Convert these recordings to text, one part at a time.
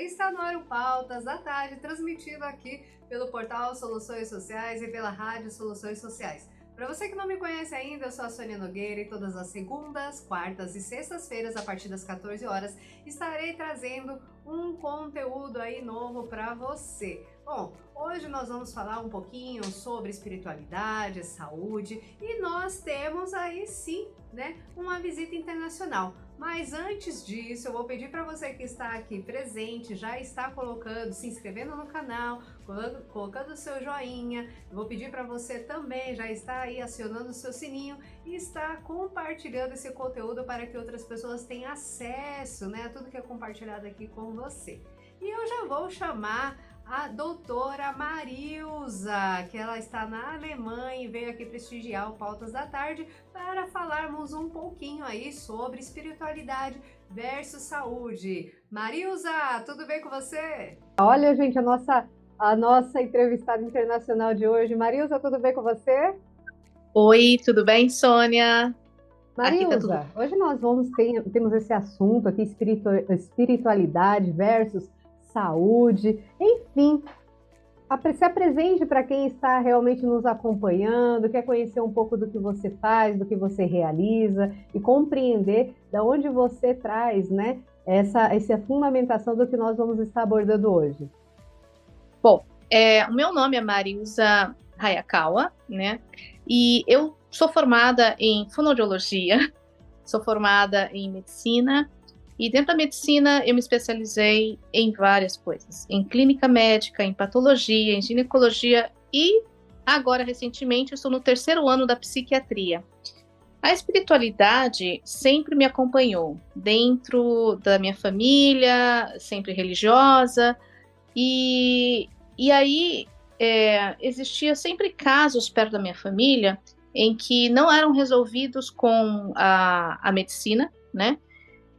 está no ar o Pautas da Tarde, transmitido aqui pelo portal Soluções Sociais e pela Rádio Soluções Sociais. Para você que não me conhece ainda, eu sou a Sônia Nogueira e todas as segundas, quartas e sextas-feiras, a partir das 14 horas, estarei trazendo um conteúdo aí novo para você. Bom, hoje nós vamos falar um pouquinho sobre espiritualidade, saúde e nós temos aí sim, uma visita internacional. Mas antes disso, eu vou pedir para você que está aqui presente, já está se inscrevendo no canal, colocando o seu joinha. Eu vou pedir para você também já estar aí acionando o seu sininho e estar compartilhando esse conteúdo para que outras pessoas tenham acesso, a tudo que é compartilhado aqui com você. E eu já vou chamar a doutora Marilza, que ela está na Alemanha e veio aqui prestigiar o Pautas da Tarde para falarmos um pouquinho aí sobre espiritualidade versus saúde. Marilza, tudo bem com você? Olha, gente, a nossa entrevistada internacional de hoje. Marilza, tudo bem com você? Oi, tudo bem, Sônia? Marilza, hoje nós temos esse assunto aqui, espiritualidade versus saúde, enfim, se apresente para quem está realmente nos acompanhando, quer conhecer um pouco do que você faz, do que você realiza e compreender de onde você traz, essa fundamentação do que nós vamos estar abordando hoje. Bom, o meu nome é Marilza Hayakawa, e eu sou formada em fonoaudiologia, sou formada em medicina. E dentro da medicina eu me especializei em várias coisas, em clínica médica, em patologia, em ginecologia e agora recentemente eu estou no 3º ano da psiquiatria. A espiritualidade sempre me acompanhou dentro da minha família, sempre religiosa, e aí existia sempre casos perto da minha família em que não eram resolvidos com a medicina,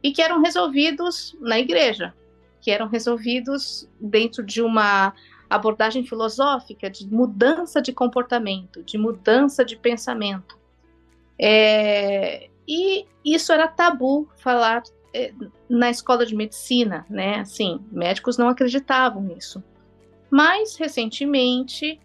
e que eram resolvidos na igreja, que eram resolvidos dentro de uma abordagem filosófica de mudança de comportamento, de mudança de pensamento. E isso era tabu falar na escola de medicina, Assim, médicos não acreditavam nisso. Mas, recentemente,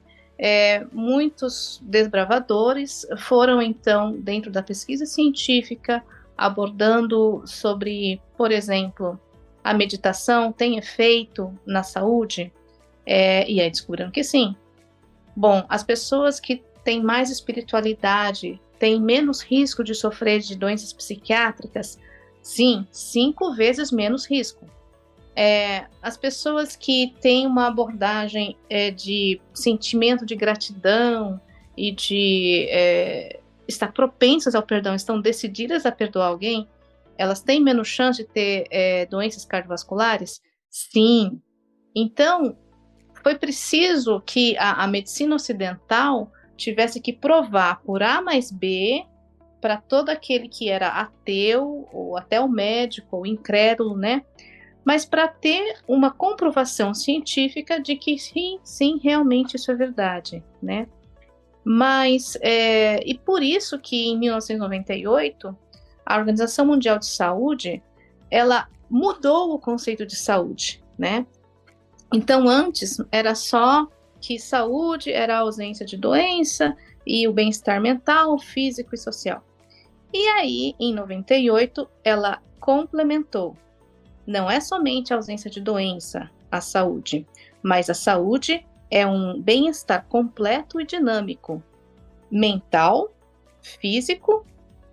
muitos desbravadores foram, então, dentro da pesquisa científica, abordando sobre, por exemplo, a meditação tem efeito na saúde? E aí descobriram que sim. Bom, as pessoas que têm mais espiritualidade têm menos risco de sofrer de doenças psiquiátricas? Sim, 5 vezes menos risco. As pessoas que têm uma abordagem de sentimento de gratidão e de estar propensas ao perdão, estão decididas a perdoar alguém, elas têm menos chance de ter doenças cardiovasculares? Sim. Então, foi preciso que a medicina ocidental tivesse que provar por A mais B para todo aquele que era ateu, ou até o médico, ou incrédulo, Mas para ter uma comprovação científica de que sim, realmente isso é verdade, Mas, e por isso que em 1998, a Organização Mundial de Saúde, ela mudou o conceito de saúde, Então, antes, era só que saúde era a ausência de doença e o bem-estar mental, físico e social. E aí, em 98, ela complementou. Não é somente a ausência de doença, a saúde, mas a saúde é um bem-estar completo e dinâmico, mental, físico,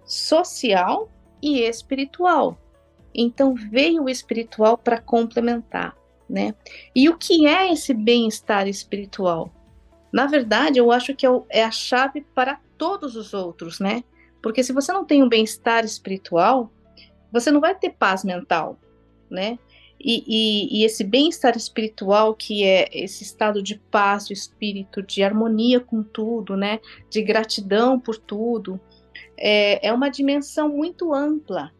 social e espiritual. Então veio o espiritual para complementar, E o que é esse bem-estar espiritual? Na verdade, eu acho que é a chave para todos os outros, Porque se você não tem um bem-estar espiritual, você não vai ter paz mental, E esse bem-estar espiritual, que é esse estado de paz do espírito, de harmonia com tudo, de gratidão por tudo, é uma dimensão muito ampla,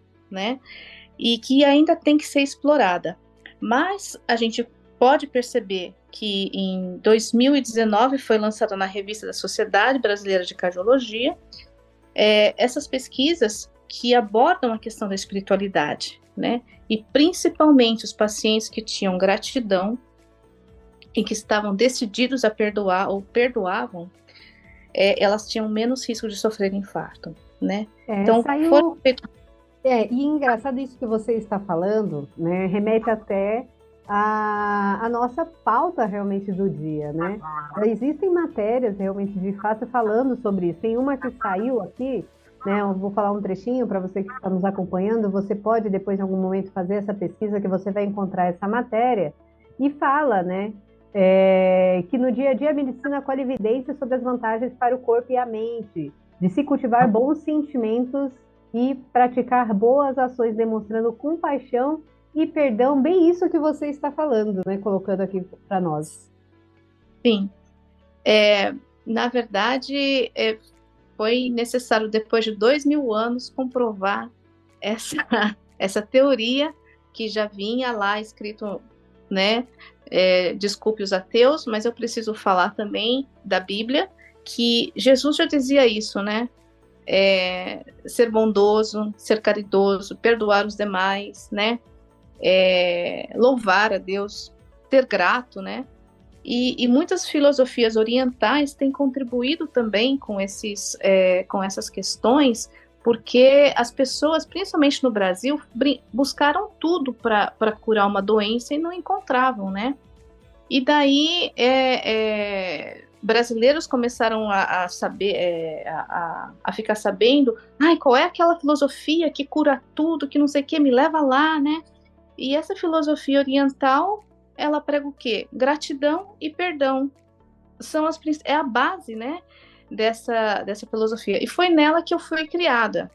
E que ainda tem que ser explorada. Mas a gente pode perceber que em 2019 foi lançada na revista da Sociedade Brasileira de Cardiologia essas pesquisas que abordam a questão da espiritualidade, e principalmente os pacientes que tinham gratidão e que estavam decididos a perdoar ou perdoavam, elas tinham menos risco de sofrer infarto, né? Então, saiu... e engraçado isso que você está falando, né? Remete até a nossa pauta realmente do dia, né? Existem matérias realmente de fato falando sobre isso. Tem uma que saiu aqui, né? Eu vou falar um trechinho para você que está nos acompanhando. Você pode depois em algum momento fazer essa pesquisa que você vai encontrar essa matéria e fala, né? Que no dia a dia a medicina colhe evidências sobre as vantagens para o corpo e a mente, de se cultivar bons sentimentos e praticar boas ações, demonstrando compaixão e perdão, bem isso que você está falando, né? Colocando aqui para nós. Sim. Na verdade, foi necessário, depois de 2000 anos, comprovar essa teoria que já vinha lá escrito, né? Desculpe os ateus, mas eu preciso falar também da Bíblia, que Jesus já dizia isso, né? Ser bondoso, ser caridoso, perdoar os demais, né? Louvar a Deus, ser grato, né? E muitas filosofias orientais têm contribuído também com essas questões, porque as pessoas, principalmente no Brasil, buscaram tudo para curar uma doença e não encontravam, né? E daí brasileiros começaram a saber, a ficar sabendo, qual é aquela filosofia que cura tudo, que não sei o que, me leva lá, né? E essa filosofia oriental, ela prega o quê? Gratidão e perdão. É a base, né, dessa filosofia. E foi nela que eu fui criada.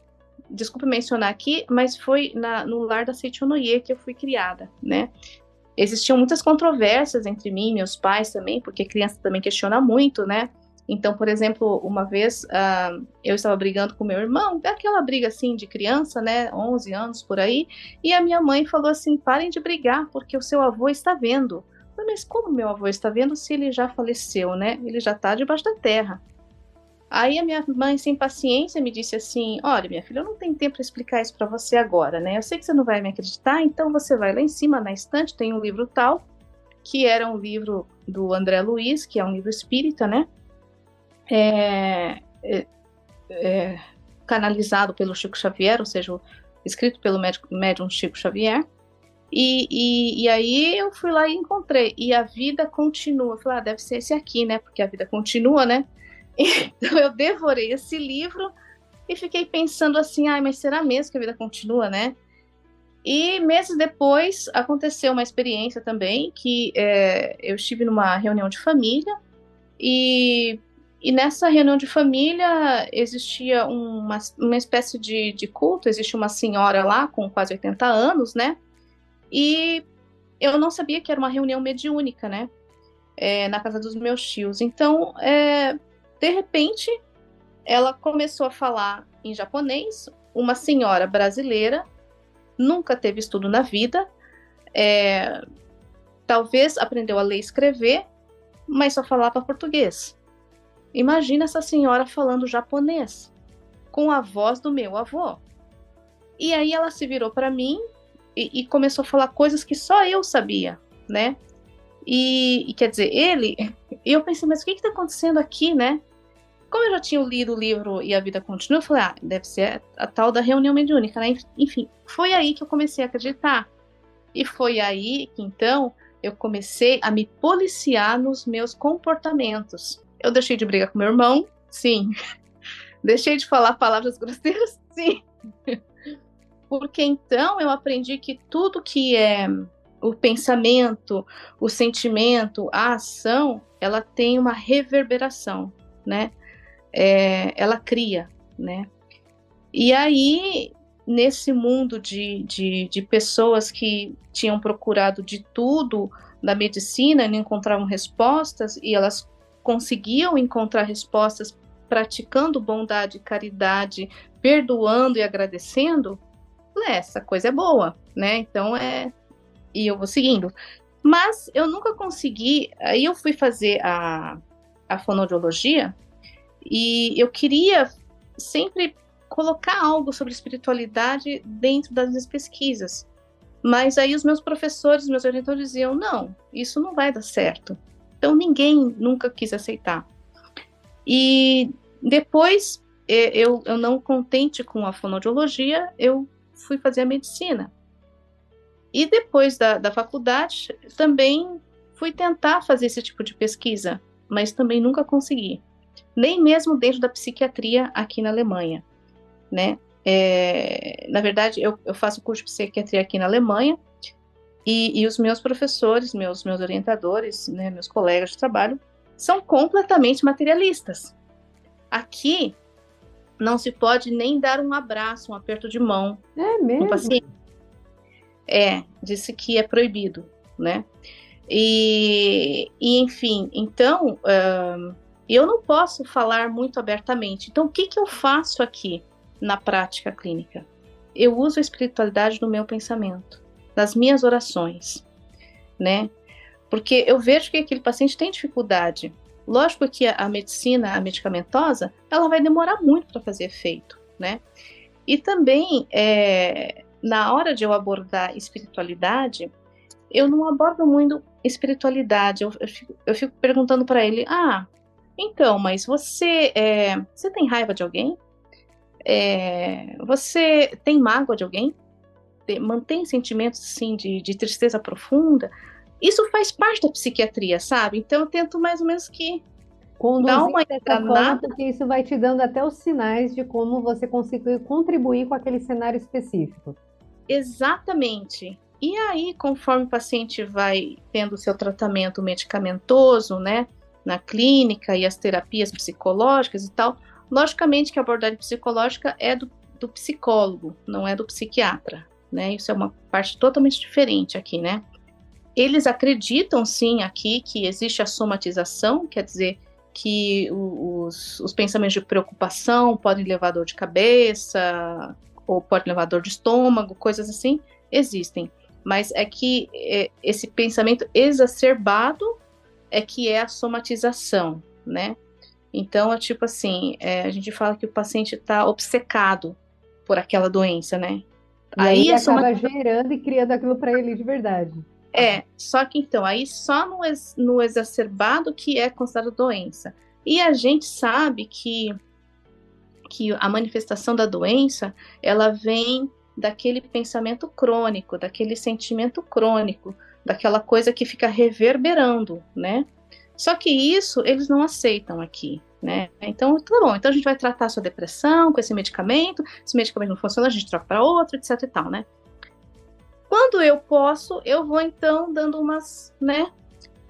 Desculpe mencionar aqui, mas foi no lar da Seichonoye que eu fui criada, né? Existiam muitas controvérsias entre mim e meus pais também, porque criança também questiona muito, né? Então, por exemplo, uma vez eu estava brigando com meu irmão, aquela briga assim de criança, né, 11 anos por aí, e a minha mãe falou assim, parem de brigar, porque o seu avô está vendo. Eu falei, mas como meu avô está vendo se ele já faleceu, né? Ele já está debaixo da terra. Aí a minha mãe, sem paciência, me disse assim, olha, minha filha, eu não tenho tempo para explicar isso para você agora, né? Eu sei que você não vai me acreditar, então você vai lá em cima na estante, tem um livro tal, que era um livro do André Luiz, que é um livro espírita, né? Canalizado pelo Chico Xavier, ou seja, escrito pelo médium Chico Xavier, e aí eu fui lá e encontrei, e a vida continua. Eu falei, deve ser esse aqui, né, porque a vida continua, né, então eu devorei esse livro e fiquei pensando assim, mas será mesmo que a vida continua, né? E meses depois aconteceu uma experiência também, que eu estive numa reunião de família, e nessa reunião de família existia uma espécie de culto, existe uma senhora lá com quase 80 anos, né? E eu não sabia que era uma reunião mediúnica, né? Na casa dos meus tios. Então, de repente, ela começou a falar em japonês, uma senhora brasileira, nunca teve estudo na vida, talvez aprendeu a ler e escrever, mas só falava português. Imagina essa senhora falando japonês, com a voz do meu avô. E aí ela se virou para mim e começou a falar coisas que só eu sabia, né? E quer dizer, eu pensei, mas o que está acontecendo aqui, né? Como eu já tinha lido o livro E a Vida Continua, eu falei, deve ser a tal da reunião mediúnica, né? Enfim, foi aí que eu comecei a acreditar. E foi aí que, então, eu comecei a me policiar nos meus comportamentos. Eu deixei de brigar com meu irmão, sim. Deixei de falar palavras grosseiras, sim. Porque então eu aprendi que tudo que é o pensamento, o sentimento, a ação, ela tem uma reverberação, né? Ela cria, né? E aí, nesse mundo de pessoas que tinham procurado de tudo da medicina e não encontravam respostas, e elas conseguiam encontrar respostas praticando bondade, caridade, perdoando e agradecendo, essa coisa é boa, né? Então e eu vou seguindo. Mas eu nunca consegui, aí eu fui fazer a fonoaudiologia e eu queria sempre colocar algo sobre espiritualidade dentro das minhas pesquisas. Mas aí os meus professores, meus orientadores diziam, não, isso não vai dar certo. Então ninguém nunca quis aceitar. E depois, eu não contente com a fonoaudiologia, eu fui fazer a medicina. E depois da faculdade, também fui tentar fazer esse tipo de pesquisa, mas também nunca consegui. Nem mesmo dentro da psiquiatria aqui na Alemanha, né? Na verdade, eu faço curso de psiquiatria aqui na Alemanha, e os meus professores, meus orientadores, né, meus colegas de trabalho, são completamente materialistas. Aqui, não se pode nem dar um abraço, um aperto de mão mesmo? no paciente. Disse que é proibido, né? E enfim, então, eu não posso falar muito abertamente. Então, o que eu faço aqui na prática clínica? Eu uso a espiritualidade no meu pensamento, nas minhas orações, né? Porque eu vejo que aquele paciente tem dificuldade. Lógico que a medicina, a medicamentosa, ela vai demorar muito para fazer efeito, né? E também, na hora de eu abordar espiritualidade, eu não abordo muito espiritualidade. Eu fico perguntando para ele, então, mas você tem raiva de alguém? Você tem mágoa de alguém? Mantém sentimentos assim de tristeza profunda? Isso faz parte da psiquiatria, sabe? Então eu tento mais ou menos que dar Conduzir uma dessa forma, engranada. porque isso vai te dando até os sinais de como você conseguir contribuir com aquele cenário específico. Exatamente. E aí, conforme o paciente vai tendo o seu tratamento medicamentoso, né, na clínica e as terapias psicológicas e tal, logicamente que a abordagem psicológica é do psicólogo, não é do psiquiatra, né? Isso é uma parte totalmente diferente aqui, né? Eles acreditam, sim, aqui que existe a somatização, quer dizer que os pensamentos de preocupação podem levar dor de cabeça, ou pode levar dor de estômago, coisas assim, existem. Mas é que esse pensamento exacerbado é que é a somatização, né? Então, é tipo assim, a gente fala que o paciente está obcecado por aquela doença, né? E aí ele acaba gerando e criando aquilo para ele de verdade. Só que então, aí só no exacerbado que é considerado doença. E a gente sabe que a manifestação da doença, ela vem daquele pensamento crônico, daquele sentimento crônico, daquela coisa que fica reverberando, né? Só que isso eles não aceitam aqui, né? Então, tá bom, então a gente vai tratar a sua depressão com esse medicamento, se o medicamento não funciona, a gente troca para outro, etc e tal, né? Quando eu posso, eu vou então dando umas, né?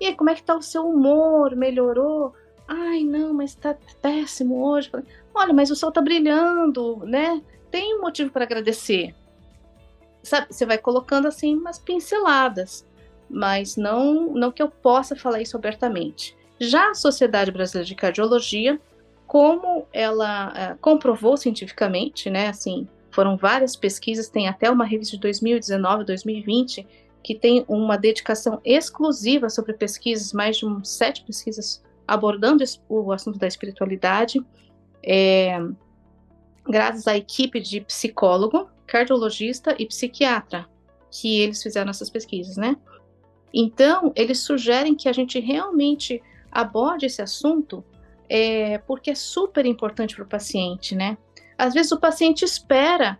E aí, como é que tá o seu humor? Melhorou? Ai, não, mas tá péssimo hoje. Olha, mas o sol tá brilhando, né? Tem um motivo para agradecer. Sabe, você vai colocando assim umas pinceladas, mas não que eu possa falar isso abertamente. Já a Sociedade Brasileira de Cardiologia, como ela comprovou cientificamente, né? Assim, foram várias pesquisas, tem até uma revista de 2019, 2020, que tem uma dedicação exclusiva sobre pesquisas, mais de 7 pesquisas abordando o assunto da espiritualidade, graças à equipe de psicólogo, cardiologista e psiquiatra, que eles fizeram essas pesquisas, né? Então, eles sugerem que a gente realmente aborde esse assunto, porque é super importante para o paciente, né? Às vezes o paciente espera,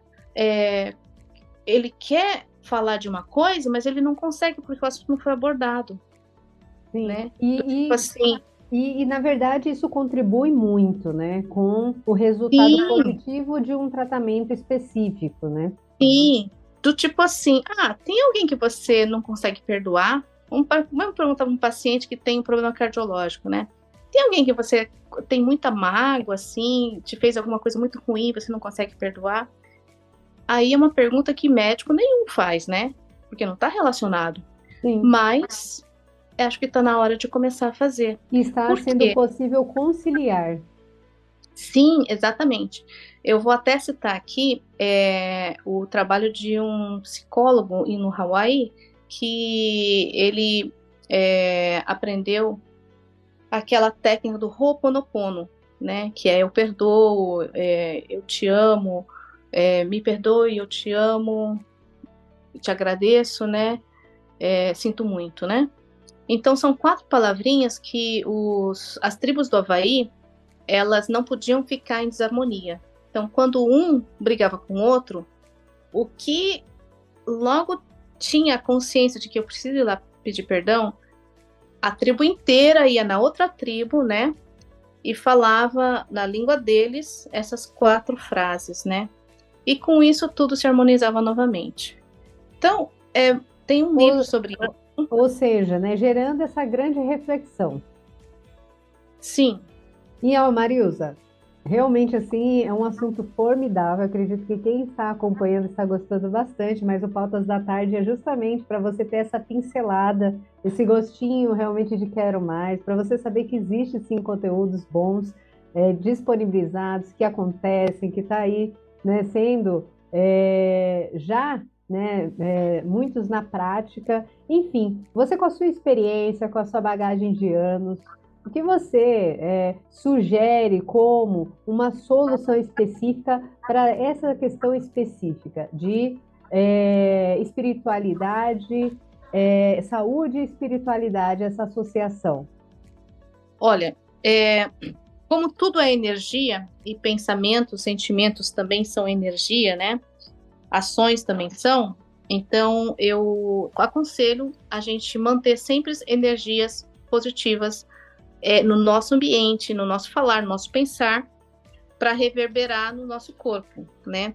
ele quer falar de uma coisa, mas ele não consegue porque o assunto não foi abordado. Sim. Né? Tipo assim, e, na verdade, isso contribui muito, né, com o resultado positivo de um tratamento específico, né? Sim, do tipo assim, tem alguém que você não consegue perdoar? Vamos perguntar para um paciente que tem um problema cardiológico, né? Tem alguém que você tem muita mágoa, assim, te fez alguma coisa muito ruim, você não consegue perdoar? Aí é uma pergunta que médico nenhum faz, né? Porque não está relacionado. Sim. Mas acho que está na hora de começar a fazer. E está sendo possível conciliar. Sim, exatamente. Eu vou até citar aqui o trabalho de um psicólogo no Hawaii, que ele aprendeu aquela técnica do Ho'oponopono, né? Que é eu perdoo, eu te amo, me perdoe, eu te amo, te agradeço, né? Sinto muito, né? Então, são 4 palavrinhas que as tribos do Havaí, elas não podiam ficar em desarmonia. Então, quando um brigava com o outro, o que logo tinha a consciência de que eu preciso ir lá pedir perdão, a tribo inteira ia na outra tribo, né? E falava na língua deles essas 4 frases, né? E com isso tudo se harmonizava novamente. Então, tem um livro sobre isso. Ou seja, né, gerando essa grande reflexão. Sim. E, Marilza, realmente, assim, é um assunto formidável. Acredito que quem está acompanhando está gostando bastante, mas o Pautas da Tarde é justamente para você ter essa pincelada, esse gostinho realmente de quero mais, para você saber que existe, sim, conteúdos bons, disponibilizados, que acontecem, que está aí, né, sendo já, né, muitos na prática. Enfim, você com a sua experiência, com a sua bagagem de anos, o que você sugere como uma solução específica para essa questão específica de espiritualidade, saúde e espiritualidade, essa associação? Olha, como tudo é energia, e pensamentos, sentimentos também são energia, né? Ações também são. Então, eu aconselho a gente manter sempre energias positivas no nosso ambiente, no nosso falar, no nosso pensar, para reverberar no nosso corpo, né?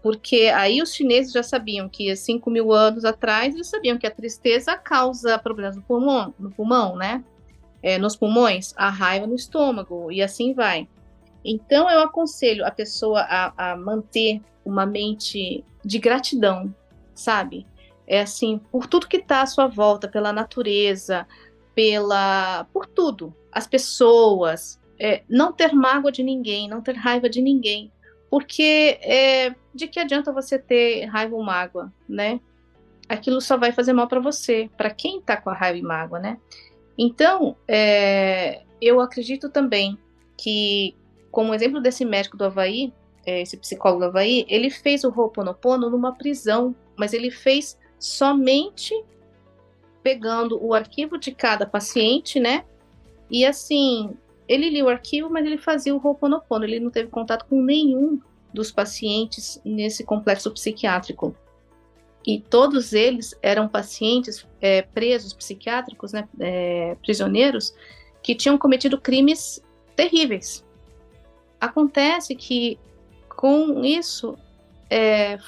Porque aí os chineses já sabiam que há 5.000 anos atrás, eles sabiam que a tristeza causa problemas no pulmão, né? Nos pulmões, a raiva no estômago, e assim vai. Então, eu aconselho a pessoa a manter uma mente de gratidão, sabe? Assim, por tudo que está à sua volta, pela natureza, por tudo, as pessoas, não ter mágoa de ninguém, não ter raiva de ninguém, porque de que adianta você ter raiva ou mágoa, né? Aquilo só vai fazer mal para você, para quem está com a raiva e mágoa, né? Então, eu acredito também que, como exemplo desse médico do Havaí, esse psicólogo do Havaí, ele fez o Ho'oponopono numa prisão, mas ele fez somente pegando o arquivo de cada paciente, né? E assim, ele lia o arquivo, mas ele fazia o Ho'oponopono, ele não teve contato com nenhum dos pacientes nesse complexo psiquiátrico. E todos eles eram pacientes presos psiquiátricos, né, prisioneiros, que tinham cometido crimes terríveis. Acontece que, com isso,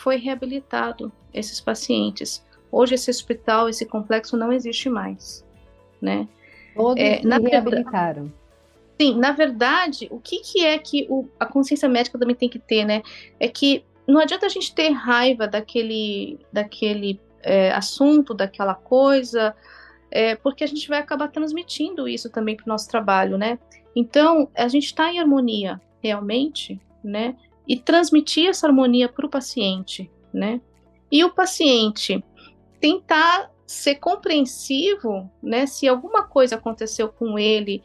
foi reabilitado esses pacientes. Hoje esse hospital, esse complexo não existe mais, né? Todos se reabilitaram. Sim, na verdade, o que é que a consciência médica também tem que ter, né? É que não adianta a gente ter raiva daquele assunto, daquela coisa, porque a gente vai acabar transmitindo isso também para o nosso trabalho, né? Então, a gente está em harmonia, realmente, né? E transmitir essa harmonia para o paciente, né? E o paciente tentar ser compreensivo, né? Se alguma coisa aconteceu com ele,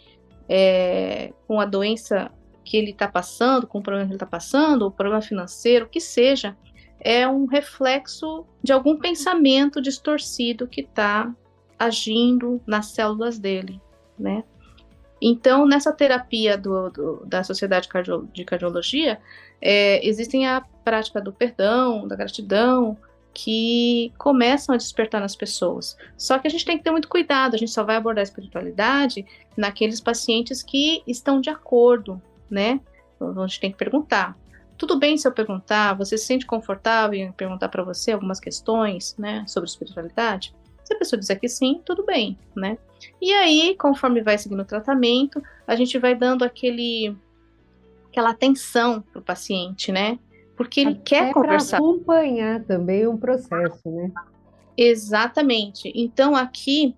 com a doença que ele está passando, com o problema que ele está passando, o problema financeiro, o que seja, é um reflexo de algum pensamento distorcido que está agindo nas células dele, né? Então, nessa terapia da Sociedade de Cardiologia, existem a prática do perdão, da gratidão, que começam a despertar nas pessoas. Só que a gente tem que ter muito cuidado, a gente só vai abordar a espiritualidade naqueles pacientes que estão de acordo, né? Então, a gente tem que perguntar. Tudo bem se eu perguntar? Você se sente confortável em perguntar para você algumas questões, né, sobre espiritualidade? Se a pessoa disser que sim, tudo bem, né? E aí, conforme vai seguindo o tratamento, a gente vai dando aquela atenção para o paciente, né? Porque ele quer conversar. Para acompanhar também um processo, né? Exatamente. Então, aqui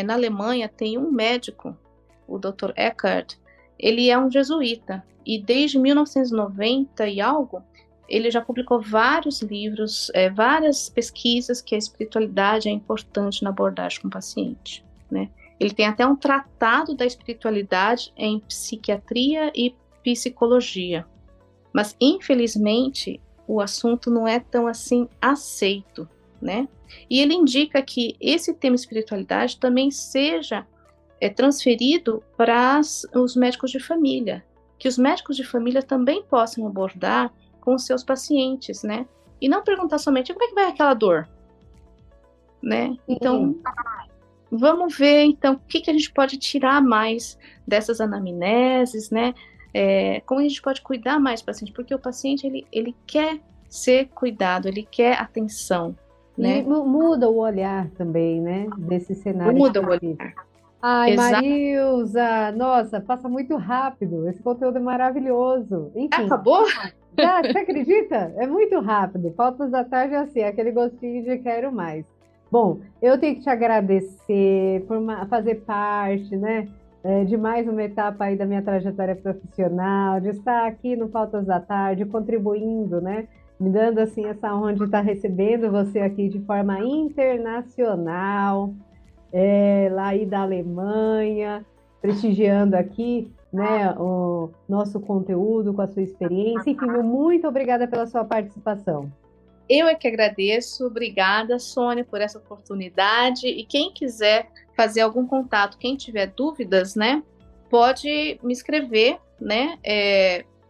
na Alemanha tem um médico, o Dr. Eckhart. Ele é um jesuíta e desde 1990 e algo, ele já publicou vários livros, várias pesquisas que a espiritualidade é importante na abordagem com o paciente, né? Ele tem até um tratado da espiritualidade em psiquiatria e psicologia. Mas, infelizmente, o assunto não é tão assim aceito, né? E ele indica que esse tema espiritualidade também seja transferido para os médicos de família, que os médicos de família também possam abordar com os seus pacientes, né? E não perguntar somente como é que vai aquela dor, né? Então, vamos ver, então, o que a gente pode tirar mais dessas anamneses, né? Como a gente pode cuidar mais do paciente, porque o paciente, ele quer ser cuidado, ele quer atenção, né? E muda o olhar também, né? Desse cenário. Muda o olhar. Ai, Marilza, nossa, passa muito rápido. Esse conteúdo é maravilhoso. Enfim. Acabou? Já, você acredita? É muito rápido. Pautas da tarde é assim, aquele gostinho de quero mais. Bom, eu tenho que te agradecer por fazer parte, né, de mais uma etapa aí da minha trajetória profissional, de estar aqui no Pautas da Tarde, contribuindo, né, me dando assim essa honra de estar recebendo você aqui de forma internacional, lá aí da Alemanha, prestigiando aqui, né, o nosso conteúdo com a sua experiência. Enfim, muito obrigada pela sua participação. Eu é que agradeço, obrigada, Sônia, por essa oportunidade, e quem quiser fazer algum contato, quem tiver dúvidas, né, pode me escrever, né,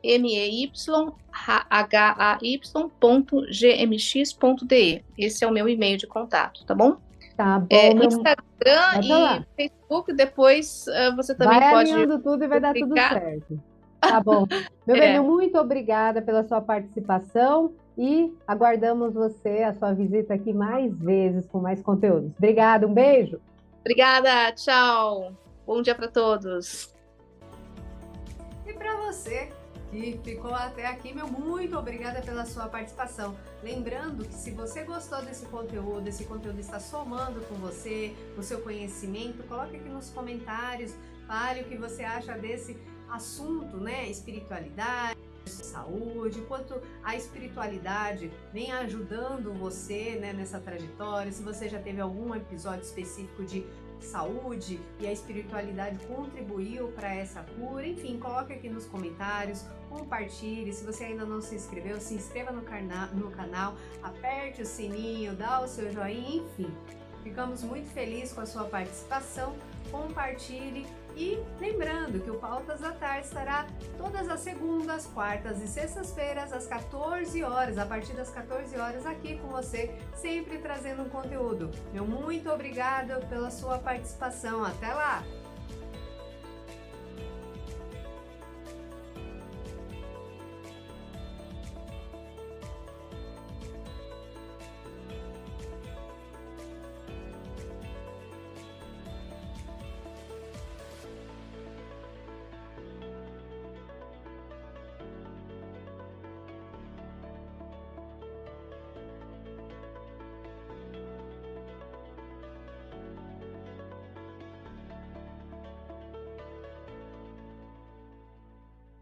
mey.hay.gmx.de, esse é o meu e-mail de contato, tá bom? Tá bom. Instagram e Facebook, depois você também vai pode... Vai alinhando tudo e vai dar tudo certo. Tá bom. Meu bem, muito obrigada pela sua participação e aguardamos você, a sua visita aqui mais vezes com mais conteúdos. Obrigada, um beijo. Obrigada, tchau. Bom dia para todos. E para você que ficou até aqui, meu muito obrigada pela sua participação. Lembrando que se você gostou desse conteúdo, esse conteúdo está somando com você, o seu conhecimento, coloque aqui nos comentários, fale o que você acha desse assunto, né? Espiritualidade, saúde, quanto a espiritualidade vem ajudando você, né, nessa trajetória, se você já teve algum episódio específico de saúde e a espiritualidade contribuiu para essa cura, enfim, coloque aqui nos comentários, compartilhe, se você ainda não se inscreveu, se inscreva no canal, aperte o sininho, dá o seu joinha, enfim, ficamos muito felizes com a sua participação, compartilhe. E lembrando que o Pautas da Tarde estará todas as segundas, quartas e sextas-feiras às 14 horas, a partir das 14 horas aqui com você, sempre trazendo um conteúdo. Meu muito obrigada pela sua participação. Até lá!